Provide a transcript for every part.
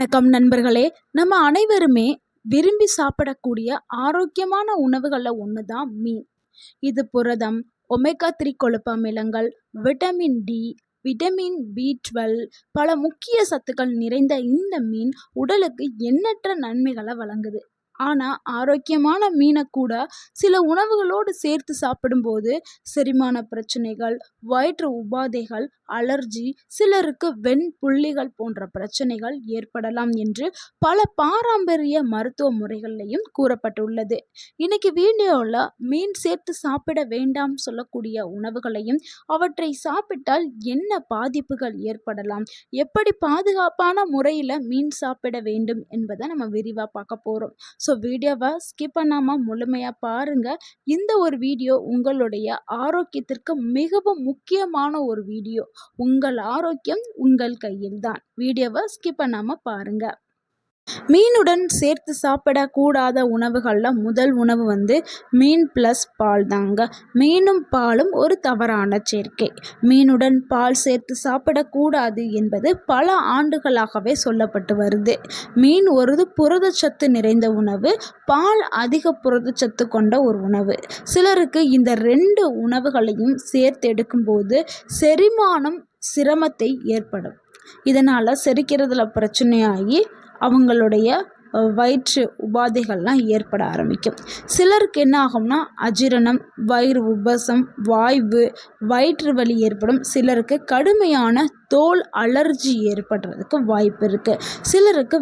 வணக்கம் நண்பர்களே. நம்ம அனைவருமே விரும்பி சாப்பிடக்கூடிய ஆரோக்கியமான உணவுகளில் ஒன்று தான் மீன். இது புரதம், ஒமேகா 3 கொழுப்பு அமிலங்கள், விட்டமின் டி, விட்டமின் பி 12, பல முக்கிய சத்துக்கள் நிறைந்த இந்த மீன் உடலுக்கு எண்ணற்ற நன்மைகளை வழங்குது. ஆனால் ஆரோக்கியமான மீனை கூட சில உணவுகளோடு சேர்த்து சாப்பிடும்போது செரிமான பிரச்சனைகள், வயிற்று உபாதைகள், அலர்ஜி, சிலருக்கு வெண்புள்ளிகள் போன்ற பிரச்சனைகள் ஏற்படலாம் என்று பல பாரம்பரிய மருத்துவ முறைகள்லையும் கூறப்பட்டுள்ளது. இன்னைக்கு வீடியோவில் மீன் சேர்த்து சாப்பிட வேண்டாம் சொல்லக்கூடிய உணவுகளையும், அவற்றை சாப்பிட்டால் என்ன பாதிப்புகள் ஏற்படலாம், எப்படி பாதுகாப்பான முறையில் மீன் சாப்பிட வேண்டும் என்பதை நம்ம விரிவாக பார்க்க போகிறோம். ஸோ வீடியோவை ஸ்கிப் பண்ணாமல் முழுமையாக பாருங்கள். இந்த ஒரு வீடியோ உங்களுடைய ஆரோக்கியத்திற்கு மிகவும் முக்கியமான ஒரு வீடியோ. உங்கள் ஆரோக்கியம் உங்கள் கையில்தான். வீடியோவை ஸ்கிப் பண்ணாமல் பாருங்கள். மீனுடன் சேர்த்து சாப்பிடக்கூடாத உணவுகளில் முதல் உணவு மீன் ப்ளஸ் பால் தாங்க. மீனும் பாலும் ஒரு தவறான சேர்க்கை. மீனுடன் பால் சேர்த்து சாப்பிடக்கூடாது என்பது பல ஆண்டுகளாகவே சொல்லப்பட்டு வருது. மீன் ஒரு புரதச்சத்து நிறைந்த உணவு, பால் அதிக புரதச்சத்து கொண்ட ஒரு உணவு. சிலருக்கு இந்த 2 உணவுகளையும் சேர்த்து எடுக்கும்போது செரிமானம் சிரமத்தை ஏற்படும். இதனால் செரிக்கிறதுல பிரச்சனையாகி அவங்களுடைய வயிற்று உபாதைகள்லாம் ஏற்பட ஆரம்பிக்கும். சிலருக்கு என்ன ஆகும்னா அஜீரணம், வயிறு உபசம், வாய்வு, வயிற்று வலி ஏற்படும். சிலருக்கு கடுமையான தோல் அலர்ஜி ஏற்படுறதுக்கு வாய்ப்பு இருக்குது. சிலருக்கு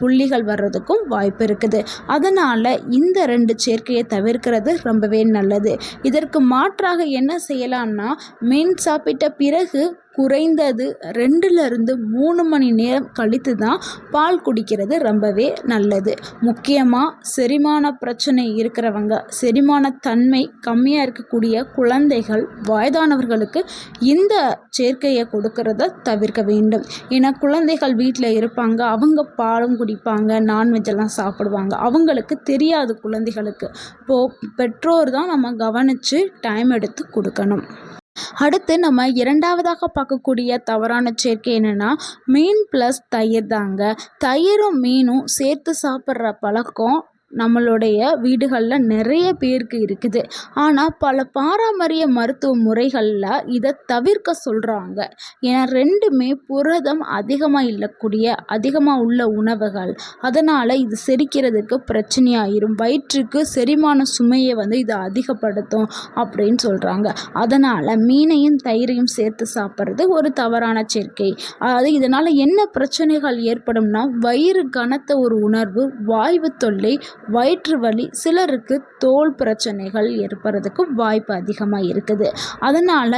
புள்ளிகள் வர்றதுக்கும் வாய்ப்பு இருக்குது. அதனால் இந்த 2 சேர்க்கையை தவிர்க்கிறது ரொம்பவே நல்லது. இதற்கு மாற்றாக என்ன செய்யலாம்னா, மீன் சாப்பிட்ட பிறகு குறைந்தது 2லிருந்து 3 மணி நேரம் கழித்து தான் பால் குடிக்கிறது ரொம்பவே நல்லது. முக்கியமாக செரிமான பிரச்சனை இருக்கிறவங்க, செரிமான தன்மை கம்மியாக இருக்கக்கூடிய குழந்தைகள், வயதானவர்களுக்கு இந்த சேர்க்கையை கொடுக்கறத தவிர்க்க வேண்டும். ஏன்னா குழந்தைகள் வீட்டில் இருப்பாங்க, அவங்க பாலும் குடிப்பாங்க, நான்வெஜ்ஜெல்லாம் சாப்பிடுவாங்க. அவங்களுக்கு தெரியாது குழந்தைகளுக்கு. இப்போது பெற்றோர் தான் நம்ம கவனித்து டைம் எடுத்து கொடுக்கணும். அடுத்து நம்ம 2வதாக பார்க்கக்கூடிய தவறான சேர்க்கை என்னென்னா, மீன் ப்ளஸ் தயிர் தாங்க. தயிரும் மீனும் சேர்த்து சாப்பிட்ற பழக்கம் நம்மளுடைய வீடுகளில் நிறைய பேருக்கு இருக்குது. ஆனால் பல பாரம்பரிய மருத்துவ முறைகளில் இதை தவிர்க்க சொல்கிறாங்க. ஏன்னா 2மே புரதம் அதிகமாக உள்ள உணவுகள். அதனால் இது செரிக்கிறதுக்கு பிரச்சனையாயிரும், வயிற்றுக்கு செரிமான சுமையை இது அதிகப்படுத்தும் அப்படின்னு சொல்கிறாங்க. அதனால் மீனையும் தயிரையும் சேர்த்து சாப்பிட்றது ஒரு தவறான சேர்க்கை. அதாவது இதனால் என்ன பிரச்சனைகள் ஏற்படும்னா, வயிறு கனத்த ஒரு உணர்வு, வாய்வு தொல்லை, வயிற்று வலி, சிலருக்கு தோல் பிரச்சனைகள் ஏற்படுறதுக்கு வாய்ப்பு அதிகமாக இருக்குது. அதனால்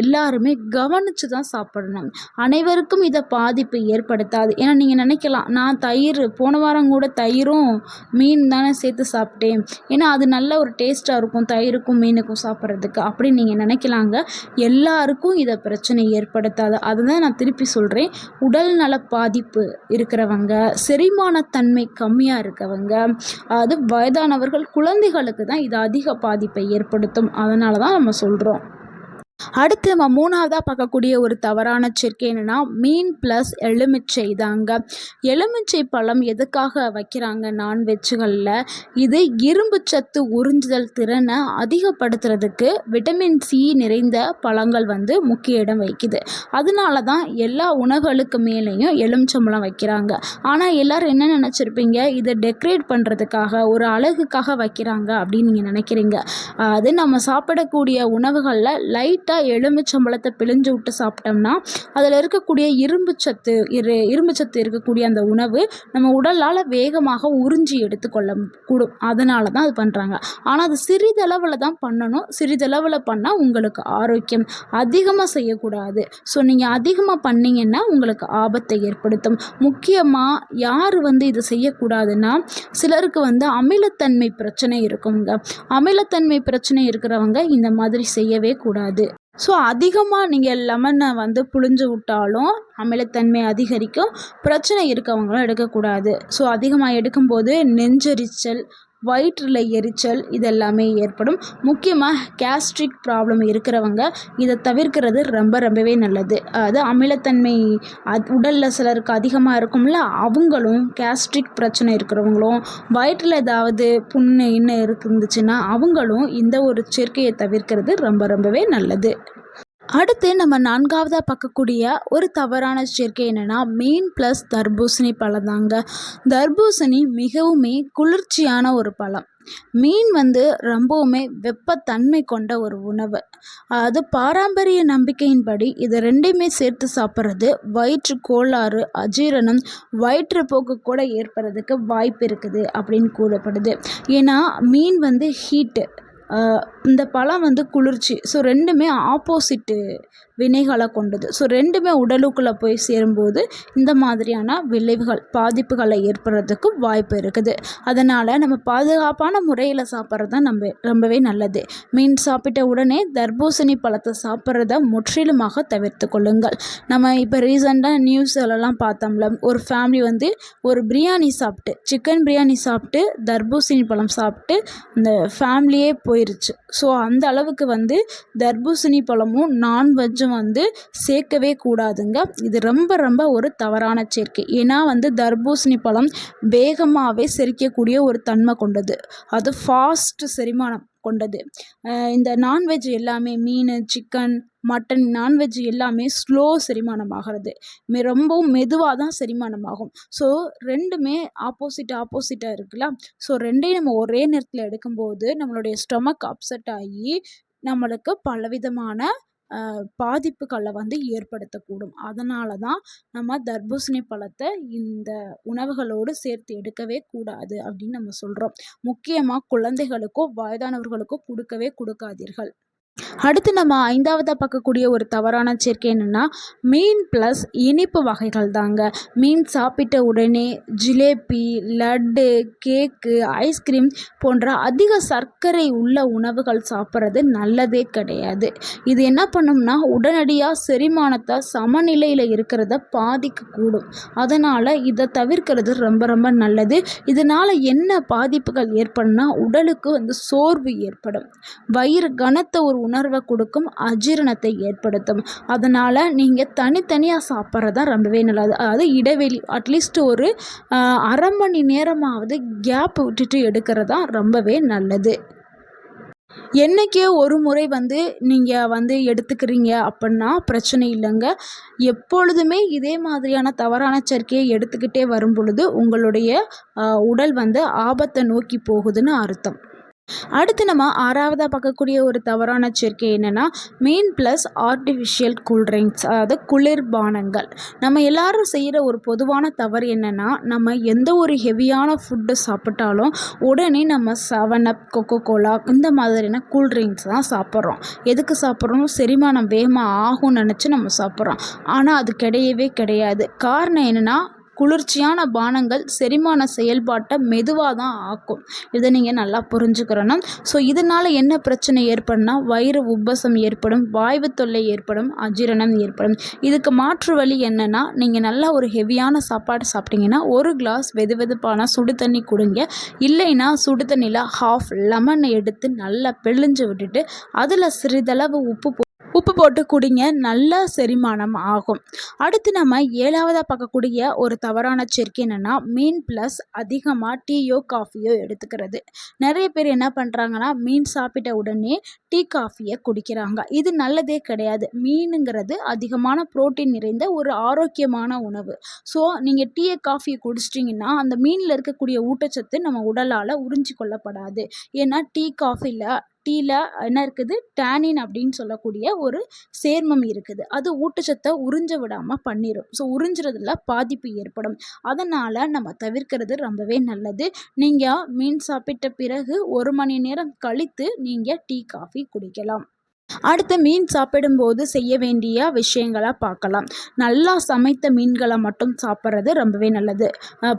எல்லாருமே கவனித்து தான் சாப்பிடணும். அனைவருக்கும் இதை பாதிப்பு ஏற்படுத்தாது. ஏன்னா நீங்கள் நினைக்கலாம், நான் போன வாரம் கூட தயிரும் மீன் தானே சேர்த்து சாப்பிட்டேன், ஏன்னா அது நல்ல ஒரு டேஸ்ட்டாக இருக்கும் தயிருக்கும் மீனுக்கும் சாப்பிட்றதுக்கு அப்படின்னு நீங்கள் நினைக்கலாங்க. எல்லாருக்கும் இதை பிரச்சனை ஏற்படுத்தாது. அதுதான் நான் திருப்பி சொல்கிறேன். உடல் நல பாதிப்பு இருக்கிறவங்க, செரிமானத்தன்மை கம்மியாக இருக்கவங்க, அது வயதானவர்கள், குழந்தைகளுக்கு தான் இது அதிக பாதிப்பை ஏற்படுத்தும். அதனால தான் நம்ம சொல்கிறோம். அடுத்து நம்ம 3வதாக பார்க்கக்கூடிய ஒரு தவறான சேர்க்கை என்னென்னா, மீன் ப்ளஸ் எலுமிச்சை தாங்க. எலுமிச்சை பழம் எதுக்காக வைக்கிறாங்க நான்வெஜ்ஜுகளில்? இது இரும்பு சத்து உறிஞ்சுதல் திறனை அதிகப்படுத்துறதுக்கு விட்டமின் சி நிறைந்த பழங்கள் முக்கிய இடம் வகிக்குது. அதனால தான் எல்லா உணவுகளுக்கு மேலேயும் எலுமிச்சம்பழம் வைக்கிறாங்க. ஆனால் எல்லோரும் என்ன நினச்சிருப்பீங்க, இதை டெக்கரேட் பண்ணுறதுக்காக, ஒரு அழகுக்காக வைக்கிறாங்க அப்படின்னு நீங்கள் நினைக்கிறீங்க. அது நம்ம சாப்பிடக்கூடிய உணவுகளில் லைட்டாக எலுமிச்சம்பழத்தை பிழிஞ்சு விட்டு சாப்பிட்டோம்னா அதில் இருக்கக்கூடிய இரும்பு சத்து இருக்கக்கூடிய அந்த உணவு நம்ம உடலால் வேகமாக உறிஞ்சி எடுத்துக்கொள்ள கூடும். அதனால தான் அது பண்ணுறாங்க. ஆனால் அது சிறிதளவில் தான் பண்ணணும். சிறிதளவில் பண்ணால் உங்களுக்கு ஆரோக்கியம். அதிகமாக செய்யக்கூடாது. ஸோ நீங்கள் அதிகமாக பண்ணிங்கன்னா உங்களுக்கு ஆபத்தை ஏற்படுத்தும். முக்கியமாக யார் இதை செய்யக்கூடாதுன்னா, சிலருக்கு அமிலத்தன்மை பிரச்சனை இருக்குங்க. அமிலத்தன்மை பிரச்சனை இருக்கிறவங்க இந்த மாதிரி செய்யவே கூடாது. ஸோ அதிகமாக நீங்கள் லெமனை புழிஞ்சு விட்டாலும் அமிலத்தன்மை அதிகரிக்கும். பிரச்சனை இருக்கவங்களும் எடுக்கக்கூடாது. ஸோ அதிகமாக எடுக்கும்போது நெஞ்செரிச்சல், வயிற்றில் எரிச்சல் இதெல்லாமே ஏற்படும். முக்கியமாக கேஸ்ட்ரிக் ப்ராப்ளம் இருக்கிறவங்க இதை தவிர்க்கிறது ரொம்பவே நல்லது. அது அமிலத்தன்மை உடலில் சிலருக்கு அதிகமாக இருக்கும்ல, அவங்களும் கேஸ்ட்ரிக் பிரச்சனை இருக்கிறவங்களும் வயிற்றில் ஏதாவது புண்ணு இன்னும் இருந்துச்சுன்னா அவங்களும் இந்த ஒரு சேர்க்கையை தவிர்க்கிறது ரொம்பவே நல்லது. அடுத்து நம்ம 4வதாக பார்க்கக்கூடிய ஒரு தவறான சேர்க்கை என்னென்னா மீன் ப்ளஸ் தர்பூசணி பழம் தாங்க. தர்பூசணி மிகவுமே குளிர்ச்சியான ஒரு பழம். மீன் ரொம்பவுமே வெப்பத்தன்மை கொண்ட ஒரு உணவு. அது பாரம்பரிய நம்பிக்கையின்படி இது ரெண்டையுமே சேர்த்து சாப்பிட்றது வயிற்று கோளாறு, அஜீரணம், வயிற்றுப்போக்கு கூட ஏற்படுறதுக்கு வாய்ப்பு இருக்குது அப்படின்னு கூறப்படுது. ஏன்னா மீன் ஹீட்டு, இந்த பழம் குளிர்ச்சி. ஸோ ரெண்டுமே ஆப்போசிட்டு வினைகளை கொண்டது. ஸோ ரெண்டுமே உடலுக்குள்ளே போய் சேரும்போது இந்த மாதிரியான விளைவுகள், பாதிப்புகளை ஏற்படுறதுக்கு வாய்ப்பு இருக்குது. அதனால் நம்ம பாதுகாப்பான முறையில் சாப்பிட்றது தான் ரொம்பவே நல்லது. மீன் சாப்பிட்ட உடனே தர்பூசணி பழத்தை சாப்பிட்றத முற்றிலுமாக தவிர்த்து கொள்ளுங்கள். நம்ம இப்போ ரீசெண்டாக நியூஸ்லலாம் பார்த்தோம்ல, ஒரு ஃபேமிலி ஒரு பிரியாணி சாப்பிட்டு, சிக்கன் பிரியாணி சாப்பிட்டு தர்பூசணி பழம் சாப்பிட்டு அந்த ஃபேமிலியே போயிருச்சு. ஸோ அந்த அளவுக்கு தர்பூசணி பழமும் நான்வெஜ்ஜும் சேர்க்கவே கூடாதுங்க. இது ரொம்ப ஒரு தவறான சேர்க்கை. ஏன்னா தர்பூசணி பழம் வேகமாகவே செரிக்கக்கூடிய ஒரு தன்மை கொண்டது. அது ஃபாஸ்ட் செரிமானம் கொண்டது. இந்த நான்வெஜ் எல்லாமே மீன், சிக்கன், மட்டன், நான்வெஜ் எல்லாமே ஸ்லோ செரிமானம் ஆகிறது. ரொம்பவும் மெதுவாக தான் செரிமானம் ஆகும். ஸோ ரெண்டுமே ஆப்போசிட்டாக இருக்குல்ல. ஸோ ரெண்டையும் நம்ம ஒரே நேரத்தில் எடுக்கும்போது நம்மளுடைய ஸ்டொமக் அப்செட் ஆகி நம்மளுக்கு பலவிதமான பாதிப்புகளை ஏற்படுத்தக்கூடும். அதனால தான் நம்ம தர்பூசணி பழத்தை இந்த உணவுகளோடு சேர்த்து எடுக்கவே கூடாது அப்படின்னு நம்ம சொல்கிறோம். முக்கியமாக குழந்தைகளுக்கோ வயதானவர்களுக்கோ கொடுக்கவே கொடுக்காதீர்கள். அடுத்து நம்ம 5வதாக பார்க்கக்கூடிய ஒரு தவறான சேர்க்கை என்னென்னா மீன் ப்ளஸ் இனிப்பு வகைகள் தாங்க. மீன் சாப்பிட்ட உடனே ஜிலேபி, லட்டு, கேக்கு, ஐஸ்கிரீம் போன்ற அதிக சர்க்கரை உள்ள உணவுகள் சாப்பிட்றது நல்லதே கிடையாது. இது என்ன பண்ணும்னா உடனடியாக செரிமானத்தை சமநிலையில் இருக்கிறத பாதிக்கக்கூடும். அதனால் இதை தவிர்க்கிறது ரொம்ப நல்லது. இதனால் என்ன பாதிப்புகள் ஏற்படும்னா உடலுக்கு சோர்வு ஏற்படும், வயிறு கனத்த ஒரு உணர்வை கொடுக்கும், அஜீரணத்தை ஏற்படுத்தும். அதனால் நீங்கள் தனித்தனியாக சாப்பிட்றது தான் ரொம்பவே நல்லது. அதாவது இடைவெளி அட்லீஸ்ட் ஒரு அரை மணி நேரமாவது கேப் விட்டுட்டு எடுக்கிறது தான் ரொம்பவே நல்லது. என்றைக்கே ஒரு முறை நீங்கள் எடுத்துக்கிறீங்க அப்படின்னா பிரச்சனை இல்லைங்க. எப்பொழுதுமே இதே மாதிரியான தவறான சேர்க்கையை எடுத்துக்கிட்டே வரும் பொழுது உங்களுடைய உடல் ஆபத்தை நோக்கி போகுதுன்னு அர்த்தம். அடுத்து நம்ம 6வதாக பார்க்கக்கூடிய ஒரு தவறான சேர்க்கை என்னென்னா மீன் ப்ளஸ் ஆர்டிஃபிஷியல் கூல்ட்ரிங்க்ஸ், அதாவது குளிர்பானங்கள். நம்ம எல்லாரும் செய்கிற ஒரு பொதுவான தவறு என்னென்னா நம்ம எந்த ஒரு ஹெவியான ஃபுட்டு சாப்பிட்டாலும் உடனே நம்ம 7up, கொக்கோகோலா இந்த மாதிரியான கூல்ட்ரிங்க்ஸ் தான் சாப்பிட்றோம். எதுக்கு சாப்பிட்றோம்? செரிமானம் வேகமாக ஆகும்னு நினச்சி நம்ம சாப்பிட்றோம். ஆனால் அது கிடையவே கிடையாது. காரணம் என்னென்னா குளிர்ச்சியான பானங்கள் செரிமான செயல்பாட்டை மெதுவாக தான் ஆக்கும். இதை நீங்கள் நல்லா புரிஞ்சுக்கிறணும். ஸோ இதனால் என்ன பிரச்சனை ஏற்படும்னா வயிறு உப்பசம் ஏற்படும், வாய்வு தொல்லை ஏற்படும், அஜீரணம் ஏற்படும். இதுக்கு மாற்று வழி என்னென்னா நீங்கள் நல்லா ஒரு ஹெவியான சாப்பாடு சாப்பிட்டீங்கன்னா ஒரு கிளாஸ் வெதுவெதுப்பான சுடு தண்ணி குடிங்க. இல்லைன்னா சுடு தண்ணியில் ½ லெமனை எடுத்து நல்லா பிழிஞ்சு விட்டுட்டு அதில் சிறிதளவு உப்பு போட்டு குடிங்க, நல்ல செரிமானம் ஆகும். அடுத்து நம்ம 7வதாக பார்க்கக்கூடிய ஒரு தவறான சேர்க்கை என்னென்னா மீன் ப்ளஸ் அதிகமாக டீயோ காஃபியோ எடுத்துக்கிறது. நிறைய பேர் என்ன பண்ணுறாங்கன்னா மீன் சாப்பிட்ட உடனே டீ காஃபியை குடிக்கிறாங்க. இது நல்லதே கிடையாது. மீனுங்கிறது அதிகமான புரோட்டீன் நிறைந்த ஒரு ஆரோக்கியமான உணவு. ஸோ நீங்கள் டீயை காஃபியை குடிச்சிட்டிங்கன்னா அந்த மீனில் இருக்கக்கூடிய ஊட்டச்சத்து நம்ம உடலால் உறிஞ்சி கொள்ளப்படாது. ஏன்னா டீயில் என்ன இருக்குது, டேனின் அப்படின்னு சொல்லக்கூடிய ஒரு சேர்மம் இருக்குது. அது ஊட்டச்சத்தை உறிஞ்ச விடாமல் பண்ணிடும். ஸோ உறிஞ்சுறதுல பாதிப்பு ஏற்படும். அதனால் நம்ம தவிர்க்கிறது ரொம்பவே நல்லது. நீங்கள் மீன் சாப்பிட்ட பிறகு 1 மணி நேரம் கழித்து நீங்கள் டீ காஃபி குடிக்கலாம். அடுத்து மீன் சாப்பிடும்போது செய்ய வேண்டிய விஷயங்களை பார்க்கலாம். நல்லா சமைத்த மீன்களை மட்டும் சாப்பிட்றது ரொம்பவே நல்லது.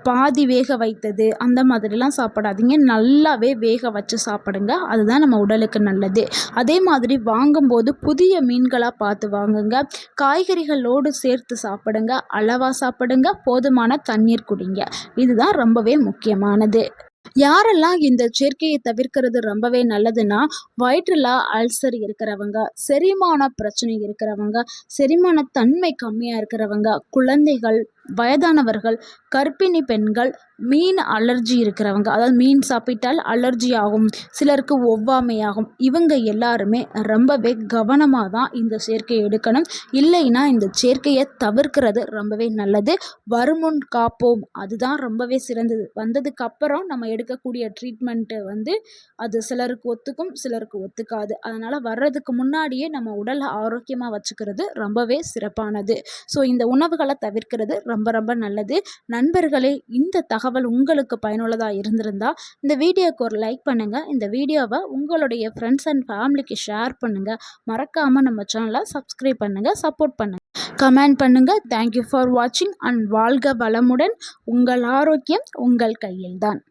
பாதி வேக வைத்தது அந்த மாதிரிலாம் சாப்பிடாதீங்க. நல்லாவே வேக வச்சு சாப்பிடுங்க. அதுதான் நம்ம உடலுக்கு நல்லது. அதே மாதிரி வாங்கும்போது புதிய மீன்களாக பார்த்து வாங்குங்க. காய்கறிகளோடு சேர்த்து சாப்பிடுங்க. அளவாக சாப்பிடுங்க. போதுமான தண்ணீர் குடிங்க. இதுதான் ரொம்பவே முக்கியமானது. யாரெல்லாம் இந்த சேர்க்கையை தவிர்க்கிறது ரொம்பவே நல்லதுன்னா, வயிற்றில அல்சர் இருக்கிறவங்க, செரிமான பிரச்சனை இருக்கிறவங்க, செரிமான தன்மை கம்மியா இருக்கிறவங்க, குழந்தைகள், வயதானவர்கள், கர்ப்பிணி பெண்கள், மீன் அலர்ஜி இருக்கிறவங்க, அதாவது மீன் சாப்பிட்டால் அலர்ஜி ஆகும், சிலருக்கு ஒவ்வாமை ஆகும். இவங்க எல்லாருமே ரொம்பவே கவனமா தான் இந்த சேர்க்கையை எடுக்கணும். இல்லைன்னா இந்த சேர்க்கையை தவிர்க்கிறது ரொம்பவே நல்லது. வருமுன் காப்போம் அதுதான் ரொம்பவே சிறந்தது. வந்ததுக்கு அப்புறம் நம்ம எடுக்கக்கூடிய ட்ரீட்மெண்ட்டு வந்து அது சிலருக்கு ஒத்துக்கும், சிலருக்கு ஒத்துக்காது. அதனால் வர்றதுக்கு முன்னாடியே நம்ம உடலை ஆரோக்கியமாக வச்சுக்கிறது ரொம்பவே சிறப்பானது. ஸோ இந்த உணவுகளை தவிர்க்கிறது ரொம்ப ரொம்ப நல்லது. நண்பர்களே, இந்த தகவல் உங்களுக்கு பயனுள்ளதாக இருந்திருந்தா இந்த வீடியோக்கு ஒரு லைக் பண்ணுங்கள். இந்த வீடியோவை உங்களுடைய ஃப்ரெண்ட்ஸ் அண்ட் ஃபேமிலிக்கு ஷேர் பண்ணுங்கள். மறக்காமல் நம்ம சேனலை சப்ஸ்கிரைப் பண்ணுங்கள், சப்போர்ட் பண்ணுங்கள், கமெண்ட் பண்ணுங்கள். தேங்க்யூ ஃபார் வாட்சிங் அண்ட் வாழ்க வளமுடன். உங்கள் ஆரோக்கியம் உங்கள் கையில்தான்.